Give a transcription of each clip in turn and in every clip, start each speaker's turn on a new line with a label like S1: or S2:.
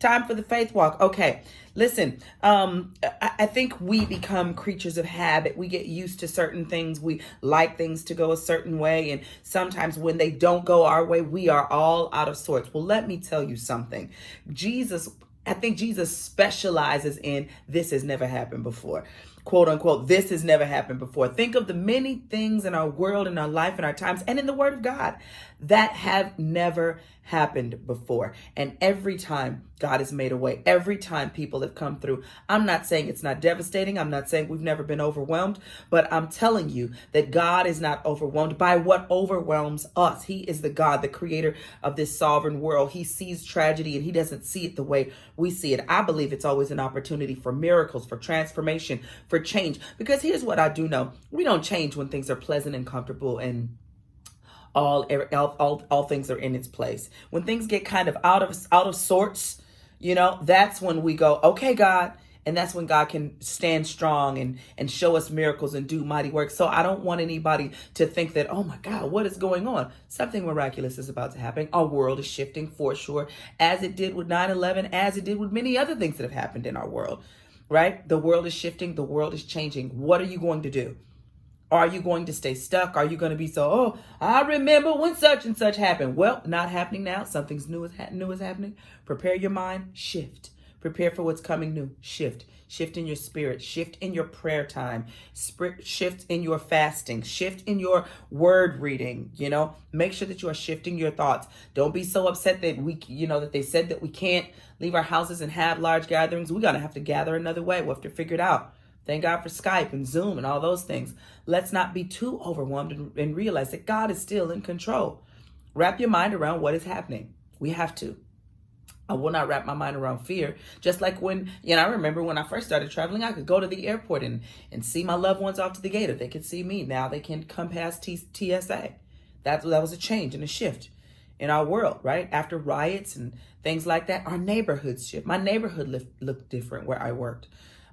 S1: Time for the faith walk. Okay, listen, I think we become creatures of habit. We get used to certain things. We like things to go a certain way. And sometimes when they don't go our way, we are all out of sorts. Well, let me tell you something. I think Jesus specializes in this has never happened before. Quote unquote, this has never happened before. Think of the many things in our world, in our life, in our times, and in the Word of God that have never happened before. And every time God has made a way, every time people have come through. I'm not saying it's not devastating. I'm not saying we've never been overwhelmed, but I'm telling you that God is not overwhelmed by what overwhelms us. He is the God, the creator of this sovereign world. He sees tragedy and he doesn't see it the way we see it. I believe it's always an opportunity for miracles, for transformation, for change. Because here's what I do know. We don't change when things are pleasant and comfortable and all things are in its place. When things get kind of out of sorts, that's when we go, okay, God. And that's when God can stand strong and show us miracles and do mighty work. So I don't want anybody to think that, oh my God, what is going on? Something miraculous is about to happen. Our world is shifting for sure, as it did with 9/11, as it did with many other things that have happened in our world, right? The world is shifting. The world is changing. What are you going to do? Are you going to stay stuck? Are you going to be I remember when such and such happened? Well, not happening now. Something's new is happening. Prepare your mind. Shift. Prepare for what's coming new. Shift. Shift in your spirit. Shift in your prayer time. Shift in your fasting. Shift in your word reading. Make sure that you are shifting your thoughts. Don't be so upset that that they said that we can't leave our houses and have large gatherings. We're going to have to gather another way. We'll have to figure it out. Thank God for Skype and Zoom and all those things. Let's not be too overwhelmed and realize that God is still in control. Wrap your mind around what is happening. We have to. I will not wrap my mind around fear. Just like when, I remember when I first started traveling, I could go to the airport and see my loved ones off to the gate. If they could see me, now they can come past TSA. That was a change and a shift in our world, right? After riots and things like that, our neighborhoods shift. My neighborhood looked different where I worked.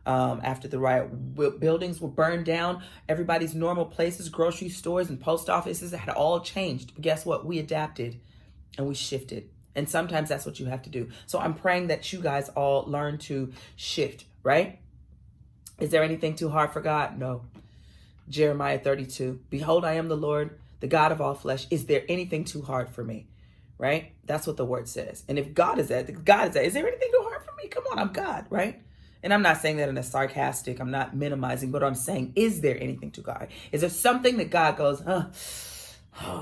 S1: After the riot, buildings were burned down. Everybody's normal places, grocery stores and post offices had all changed. But guess what? We adapted and we shifted. And sometimes that's what you have to do. So I'm praying that you guys all learn to shift, right? Is there anything too hard for God? No. Jeremiah 32. Behold, I am the Lord, the God of all flesh. Is there anything too hard for me? Right? That's what the word says. And if God is that, is there anything too hard for me? Come on, I'm God, right? And I'm not saying that in a sarcastic, I'm not minimizing, but I'm saying, is there anything to God? Is there something that God goes,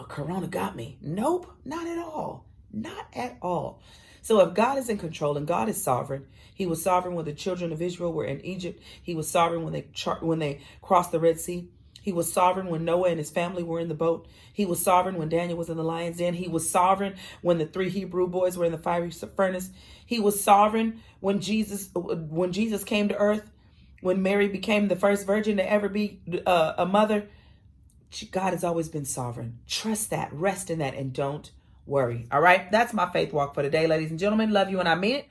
S1: Corona got me? Nope, not at all. Not at all. So if God is in control and God is sovereign, he was sovereign when the children of Israel were in Egypt. He was sovereign when they crossed the Red Sea. He was sovereign when Noah and his family were in the boat. He was sovereign when Daniel was in the lion's den. He was sovereign when the 3 Hebrew boys were in the fiery furnace. He was sovereign when Jesus came to earth, when Mary became the first virgin to ever be a mother. God has always been sovereign. Trust that, rest in that, and don't worry. All right. That's my faith walk for today, ladies and gentlemen. Love you and I mean it.